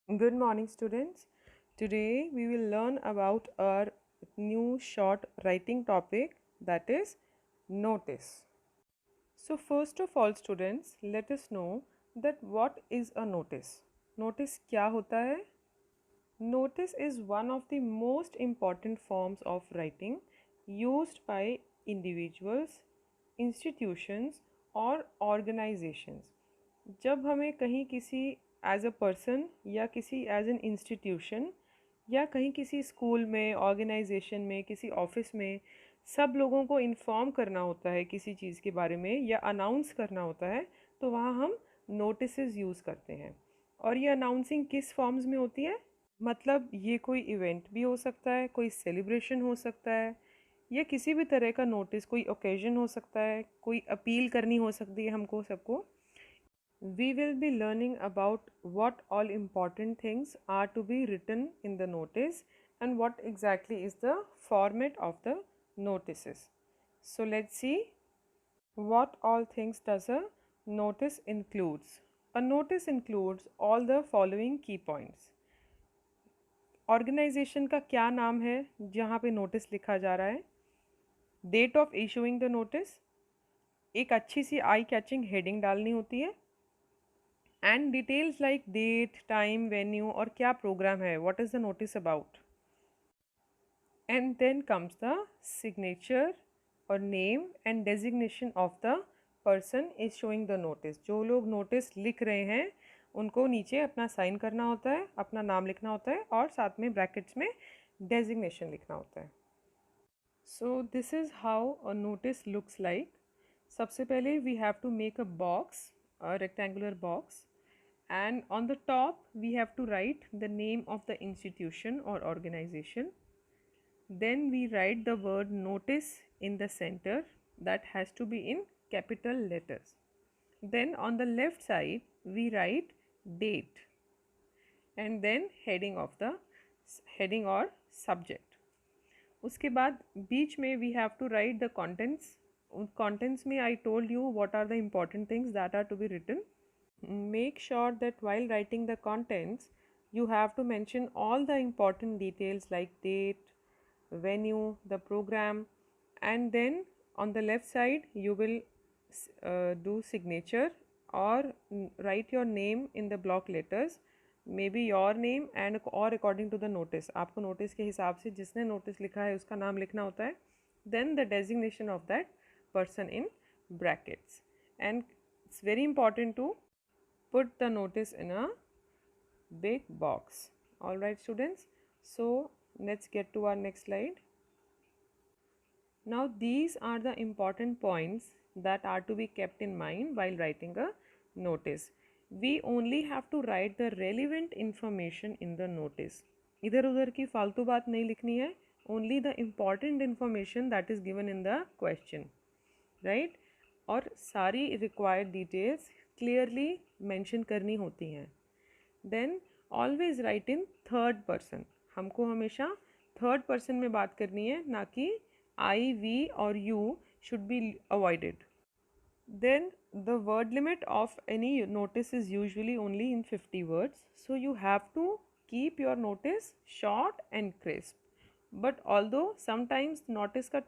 Good morning, students. Today we will learn about our new short writing topic, that is notice. So, first of all, students, let us know that what is a notice. Notice क्या होता है? Notice is one of the most important forms of writing used by individuals, institutions और organizations. जब हमें कहीं किसी as a person या किसी एज एन इंस्टीट्यूशन या कहीं किसी स्कूल में, ऑर्गेनाइजेशन में, किसी ऑफिस में सब लोगों को इन्फॉर्म करना होता है किसी चीज़ के बारे में या अनाउंस करना होता है, तो वहाँ हम नोटिसेस यूज़ करते हैं। और ये अनाउंसिंग किस फॉर्म्स में होती है? मतलब ये कोई इवेंट भी हो सकता है, कोई सेलिब्रेशन हो सकता है, या किसी भी तरह का नोटिस, कोई ओकेजन हो सकता है, कोई अपील करनी हो सकती है हमको सबको। We will be learning about what all important things are to be written in the notice and what exactly is the format of the notices. So let's see what all things does a notice includes. A notice includes all the following key points. Organisation का क्या नाम है जहाँ पे notice लिखा जा रहा है, date of issuing the notice, एक अच्छी सी आई कैचिंग हेडिंग डालनी होती है, and details like date, time, venue और क्या प्रोग्राम है, what is the notice about. And then comes the signature और name and designation of the person is showing the notice. जो लोग नोटिस लिख रहे हैं उनको नीचे अपना साइन करना होता है, अपना नाम लिखना होता है और साथ में ब्रैकेट्स में डेजिग्नेशन लिखना होता है। So this is how a notice looks like. सबसे पहले we have to make a box, a rectangular box, and on the top we have to write the name of the institution or organization. Then we write the word notice in the center, that has to be in capital letters. Then on the left side we write date and then heading of the heading or subject. उसके बाद बीच में we have to write the contents. Contents में I told you what are the important things that are to be written. Make sure that while writing the contents, you have to mention all the important details like date, venue, the program, and then on the left side you will do signature or write your name in the block letters, maybe your name and or according to the notice. आपको notice के हिसाब से जिसने notice लिखा है उसका नाम लिखना होता है, then the designation of that person in brackets. And it's very important to put the notice in a big box. All right, students, so let's get to our next slide. Now these are the important points that are to be kept in mind while writing a notice. We only have to write the relevant information in the notice. इधर उधर की फालतू बात नहीं लिखनी है, only the important information that is given in the question, right? और सारी required details clearly mention करनी होती हैं. Then always write in third person. हमको हमेशा थर्ड पर्सन में बात करनी है, ना कि I, we और you should be avoided. Then the word limit of any notice is usually only in 50 words. So you have to keep your notice short and crisp. But although sometimes notice का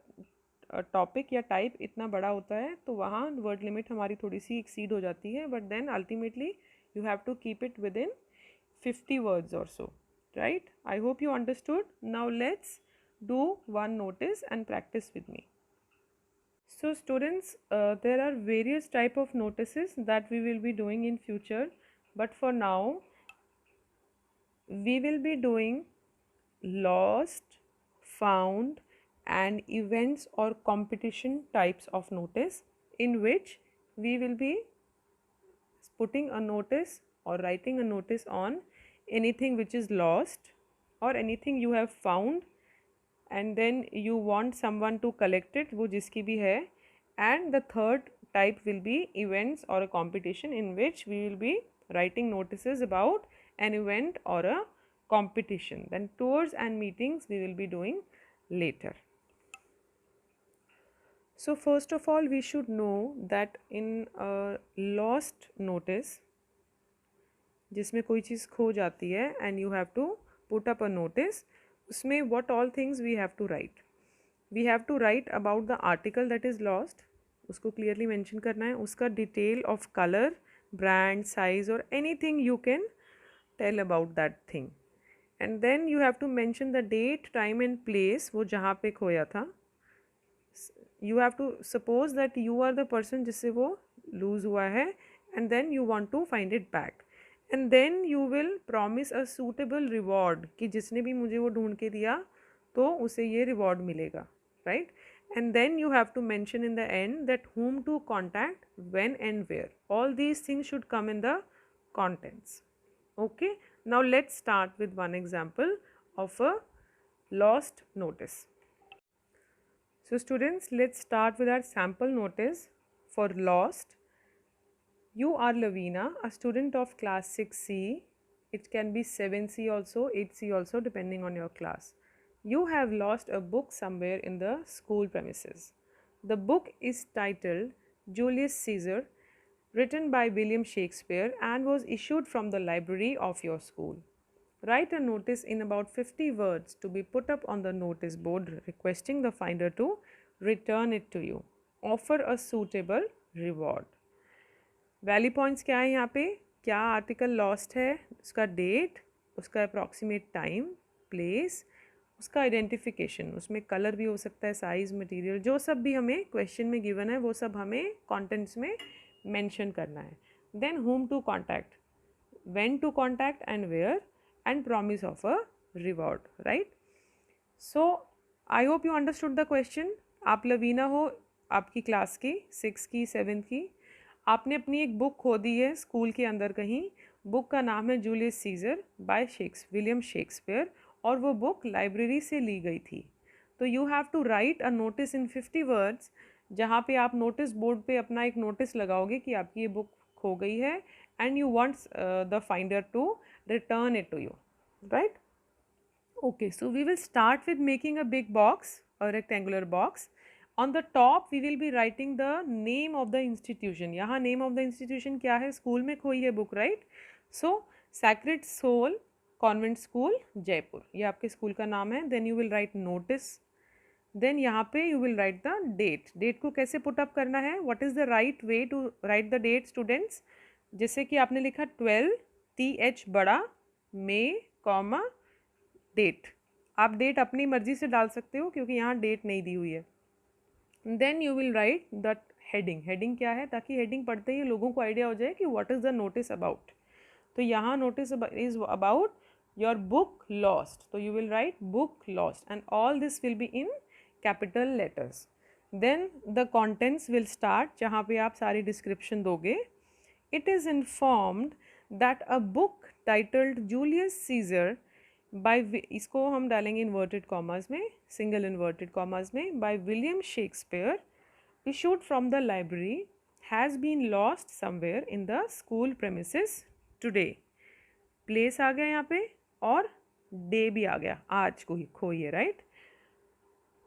topic या type इतना बड़ा होता है तो वहाँ word limit हमारी थोड़ी सी एक्सीड हो जाती है, but then ultimately you have to keep it within 50 words or so, right? I hope you understood. Now let's do one notice and practice with me. So students, there are various type of notices that we will be doing in future, but for now we will be doing lost, found and events or competition types of notice, in which we will be putting a notice or writing a notice on anything which is lost or anything you have found and then you want someone to collect it, वो जिसकी भी है. And the third type will be events or a competition, in which we will be writing notices about an event or a competition. Then tours and meetings we will be doing later. So first of all, we should know that in a lost notice, जिसमें कोई चीज़ खो जाती है and you have to put up a notice, उसमें what all things we have to write. We have to write about the article that is lost, उसको clearly mention करना है, उसका detail of colour, brand, size और anything you can tell about that thing. And then you have to mention the date, time and place, वो जहाँ पे खोया था. You have to suppose that you are the person जिससे वो lose हुआ है and then you want to find it back. And then you will promise a suitable reward कि जिसने भी मुझे वो ढूंढ के दिया तो उसे ये रिवॉर्ड मिलेगा, right. And then you have to mention in the end that whom to contact, when and where. All these things should come in the contents. Okay, now let's start with one example of a lost notice. So students, let's start with our sample notice for lost. You are Lavina, a student of class 6C. It can be 7C also, 8C also, depending on your class. You have lost a book somewhere in the school premises. The book is titled Julius Caesar, written by William Shakespeare, and was issued from the library of your school. Write a notice in about 50 words to be put up on the notice board requesting the finder to return it to you. Offer a suitable reward. Value points क्या है यहाँ पे, क्या article lost है, उसका date, उसका approximate time, place, उसका identification, उसमें कलर भी हो सकता है, साइज़, मटेरियल, जो सब भी हमें क्वेश्चन में गिवन है वो सब हमें कंटेंट्स में मेंशन करना है. Then whom to contact, when to contact and where, and promise of a reward, right. So I hope you understood the question. आप लवीना हो, आपकी क्लास की 6 की 7 की, आपने अपनी एक बुक खो दी है स्कूल के अंदर कहीं. बुक का नाम है Julius Caesar by William Shakespeare और वो बुक लाइब्रेरी से ली गई थी. तो you have to write a notice in 50 words, जहाँ पे आप नोटिस बोर्ड पे अपना एक नोटिस लगाओगे कि आपकी ये बुक खो गई है and you wants the finder to return it to you, right. Okay, so we will start with making a big box, a rectangular box. On the top we will be writing the name of the institution. यहाँ name of the institution क्या है, school में खोई है book, right. So Sacred Soul Convent School Jaipur, ये आपके school का नाम है. Then you will write notice. Then यहाँ पे you will write the date. Date को कैसे put up करना है, what is the right way to write the date students. जैसे कि आपने लिखा 12 TH बड़ा May कॉमा डेट. आप डेट अपनी मर्जी से डाल सकते हो क्योंकि यहाँ डेट नहीं दी हुई है. Then you will write that heading. Heading क्या है, ताकि हेडिंग पढ़ते ही लोगों को आइडिया हो जाए कि what is the notice about. तो यहाँ notice is about your book lost, तो you will write book lost and all this will be in capital letters. Then the contents will start, जहाँ पे आप सारी डिस्क्रिप्शन दोगे. It is informed that a book titled Julius Caesar by, इसको हम डालेंगे inverted commas में, single inverted commas में, by William Shakespeare, issued from the library, has been lost somewhere in the school premises today. Place आ गया यहाँ पे और डे भी आ गया, आज को ही खोई है, right.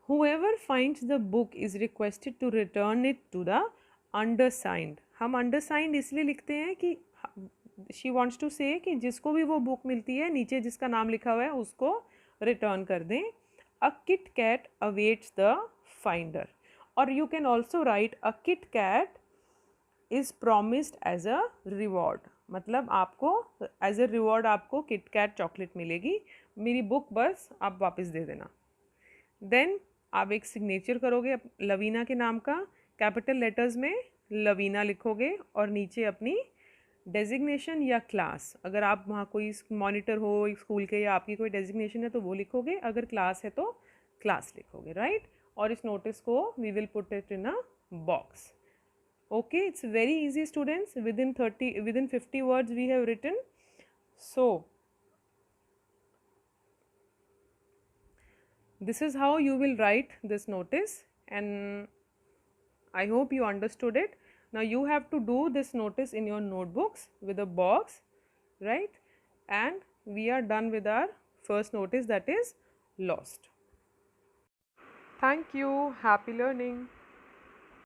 Whoever finds the book is requested to return it to the undersigned. हम undersigned इसलिए लिखते हैं कि शी वॉन्ट्स टू से कि जिसको भी वो बुक मिलती है नीचे जिसका नाम लिखा हुआ है उसको रिटर्न कर दें. A Kit Kat awaits the finder, और you can also write a Kit Kat is promised as a reward. मतलब आपको एज अ रिवॉर्ड आपको किट कैट चॉकलेट मिलेगी, मेरी बुक बस आप वापस दे देना. देन आप एक सिग्नेचर करोगे लवीना के नाम का, कैपिटल लेटर्स में लवीना लिखोगे और नीचे अपनी डेजिग्नेशन या क्लास, अगर आप वहाँ कोई मॉनिटर हो स्कूल के या आपकी कोई डेजिग्नेशन है तो वो लिखोगे, अगर क्लास है तो क्लास लिखोगे, राइट. और इस नोटिस को we will put it in a box. Okay, it's very easy students. within 50 words we have written. So this is how you will write this notice and I hope you understood it. Now you have to do this notice in your notebooks with a box, right. And we are done with our first notice, that is lost. Thank you. Happy learning.